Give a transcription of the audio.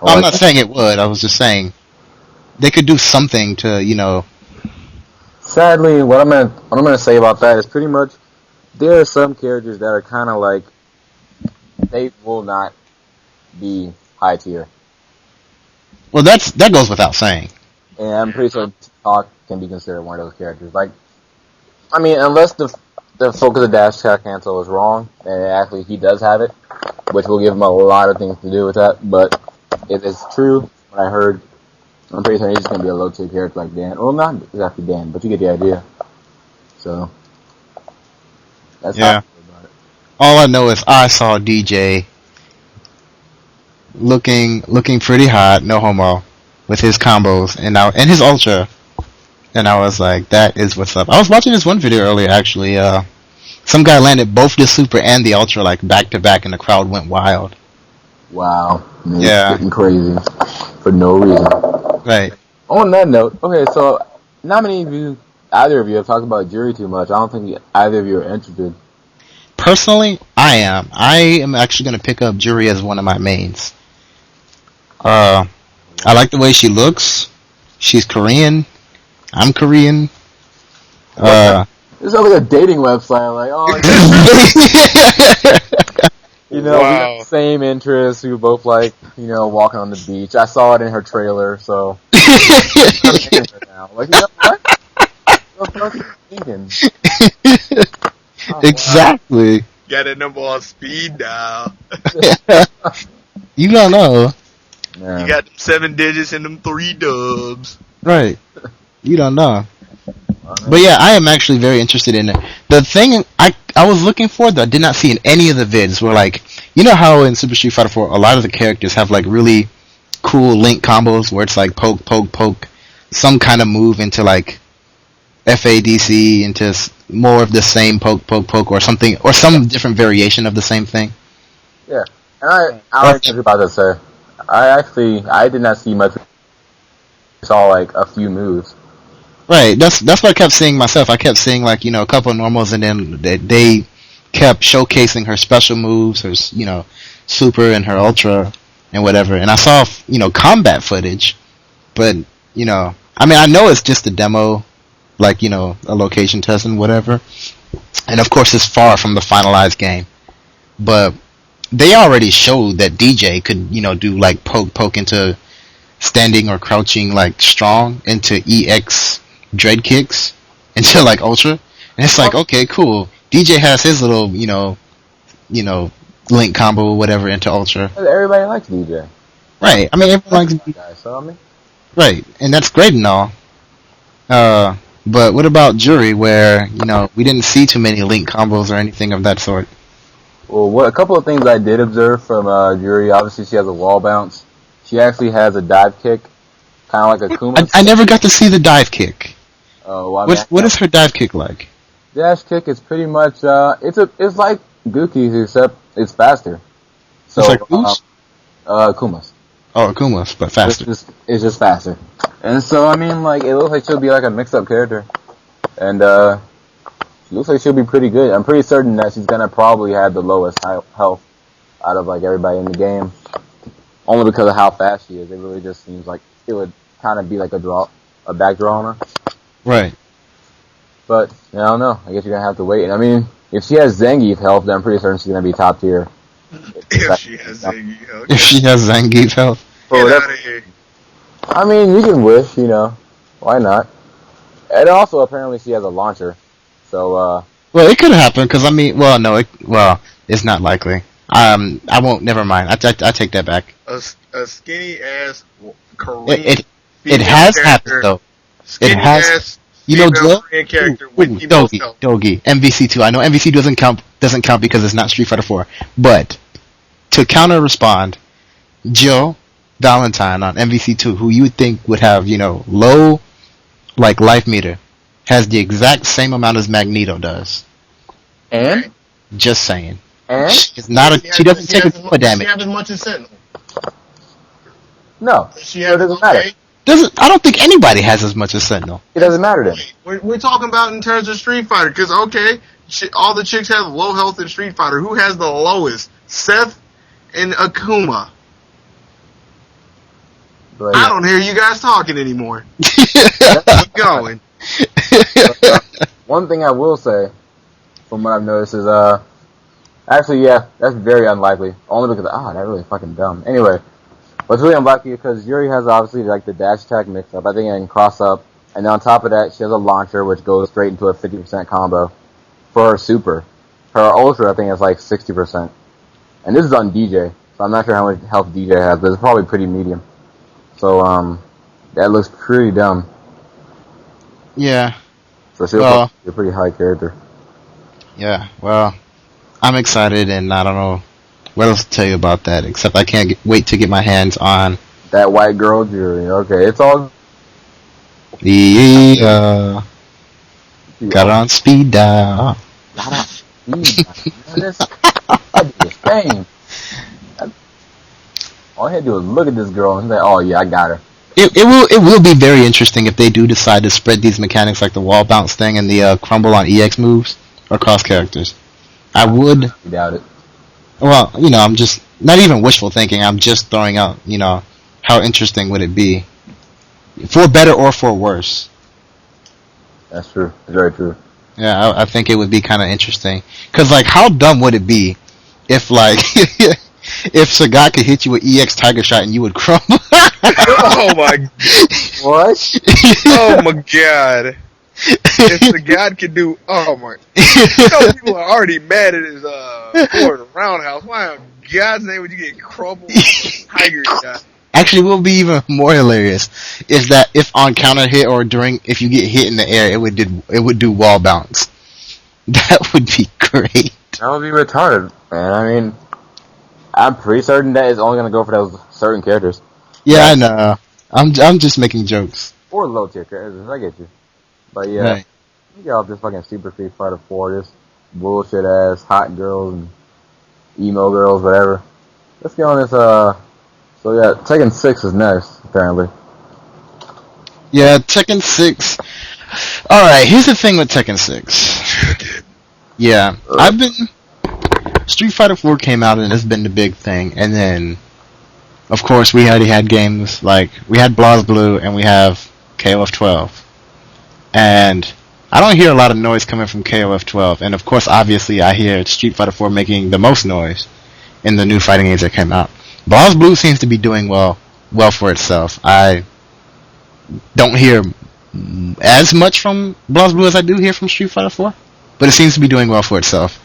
Well, I'm not saying it would. I was just saying they could do something to, Sadly, what I'm gonna say about that is pretty much there are some characters that are kind of like they will not be high tier, Well, that goes without saying. and I'm pretty sure Talk can be considered one of those characters. Like, I mean, unless the focus of Dash Attack Cancel is wrong, and actually he does have it, which will give him a lot of things to do with that. But if it's true, what I heard, I'm pretty sure he's just gonna be a low tier character like Dan. Well, not exactly Dan, but you get the idea. So that's how I feel about it. All I know is I saw DJ looking pretty hot, no homo, with his combos and his ultra, and I was like, that is what's up. I was watching this one video earlier actually. Some guy landed both the super and the ultra like back to back, and the crowd went wild. Wow. Man, Yeah. it's getting crazy for no reason. Right. On that note, okay, so not many of you, either of you, have talked about Jury too much. I don't think either of you are interested. Personally, I am. I am actually going to pick up Juri as one of my mains. I like the way she looks. She's Korean. I'm Korean. This sounds like a dating website. Like, oh, you know, we have the same interests. We were both like, walking on the beach. I saw it in her trailer, so. Now. Like, you know what? What the fuck are you thinking? Oh, exactly. Wow. Got that number on speed dial. You don't know. Yeah. You got them 7 digits and them 3 dubs. Right. You don't know. But yeah, I am actually very interested in it. The thing I was looking for that I did not see in any of the vids were like, you know how in Super Street Fighter 4 a lot of the characters have like really cool link combos where it's like poke, poke, poke, some kind of move into like FADC into more of the same poke, poke, poke, or something, or some different variation of the same thing. Yeah, and I was just about to say, I did not see much. I saw like a few moves. Right, that's what I kept seeing myself. I kept seeing like, a couple of normals, and then they kept showcasing her special moves, her, super and her ultra and whatever. And I saw, combat footage, but, I mean, I know it's just a demo, like, a location test and whatever. And of course it's far from the finalized game. But they already showed that DJ could, do like poke into standing or crouching like strong into EX dread kicks into like ultra, and it's like, okay, cool. DJ has his little, link combo or whatever into ultra. Everybody likes DJ. Right. I mean, everyone likes DJ. So I mean, right, and that's great and all. But what about Jury, where we didn't see too many link combos or anything of that sort? Well, a couple of things I did observe from Jury. Obviously, she has a wall bounce. She actually has a dive kick, kind of like a Kuma. I never got to see the dive kick. What is her dive kick like? Dash kick is pretty much it's like Guki's, except it's faster. So it's like who's? Kuma's. Oh, Kuma's, but faster. It's just faster. And so I mean, like, it looks like she'll be like a mix-up character, and she looks like she'll be pretty good. I'm pretty certain that she's gonna probably have the lowest health out of like everybody in the game, only because of how fast she is. It really just seems like it would kind of be like a back draw on her. Right. But, I don't know. I guess you're going to have to wait. And I mean, if she has Zangief health, then I'm pretty certain she's going to be top tier. If she has Zangief health. If she has Zangief health. Get out of here. I mean, you can wish, Why not? And also, apparently, she has a launcher. So, well, it could happen, because, I mean, it's not likely. I won't, never mind. I take that back. A skinny-ass Korean it has happened, though. It has, Joe? Korean character with Dogi, MVC2. I know MVC doesn't count because it's not Street Fighter 4. But to counter respond, Joe Valentine on MVC2, who you would think would have, low like life meter, has the exact same amount as Magneto does. And? Just saying. And? She doesn't take a ton of damage. Does she have as much as Sentinel? No. She has, it doesn't matter. I don't think anybody has as much as Sentinel. It doesn't matter then. We're talking about in terms of Street Fighter, because, okay, all the chicks have low health in Street Fighter. Who has the lowest? Seth and Akuma. But, I don't hear you guys talking anymore. Keep going. One thing I will say, from what I've noticed, is actually, yeah, that's very unlikely. Only because that really fucking dumb. Anyway, what's really unlikely because Yuri has obviously like the dash attack mix up. I think it can cross up, and then on top of that, she has a launcher which goes straight into a 50% combo for her super. Her ultra, I think, is like 60%, and this is on DJ, so I'm not sure how much health DJ has, but it's probably pretty medium. So that looks pretty dumb. Yeah. So she'll probably be a pretty high character. Yeah, well, I'm excited, and I don't know what else to tell you about that, except I can't wait to get my hands on that white girl Yuri. Okay, it's all... Yeah. Got on speed dial. Got on speed dial. All I had to do was look at this girl and say, oh yeah, I got her. It will be very interesting if they do decide to spread these mechanics like the wall bounce thing and the crumble on EX moves across characters. I would doubt it. Well, I'm just not even wishful thinking. I'm just throwing out, how interesting would it be, for better or for worse. That's true. It's very true. Yeah, I think it would be kind of interesting. Cause like, how dumb would it be if like if Sagat could hit you with EX Tiger Shot and you would crumble? Oh my! What? Oh my God! If the God could do, oh my! People are already mad at his forward roundhouse. Why in God's name would you get crumbled? Tiger Shot. Actually, what would be even more hilarious is that if on counter hit or if you get hit in the air, it would do wall bounce. That would be great. That would be retarded, man. I mean, I'm pretty certain that it's only gonna go for those certain characters. Yeah, I know. I'm just making jokes. Or low tier characters. I get you. But yeah, right. You got off this fucking Super Street Fighter 4, this bullshit ass hot girls and emo girls, whatever. Let's get on this. So yeah, Tekken 6 is next, apparently. Yeah, Tekken 6. Alright, here's the thing with Tekken 6. Yeah, Street Fighter 4 came out and it's been the big thing, and then, of course, we already had games like, we had BlazBlue and we have KOF 12. And I don't hear a lot of noise coming from KOF 12, and of course, obviously, I hear Street Fighter 4 making the most noise in the new fighting games that came out. BlazBlue seems to be doing well for itself. I don't hear as much from BlazBlue as I do hear from Street Fighter 4, but it seems to be doing well for itself.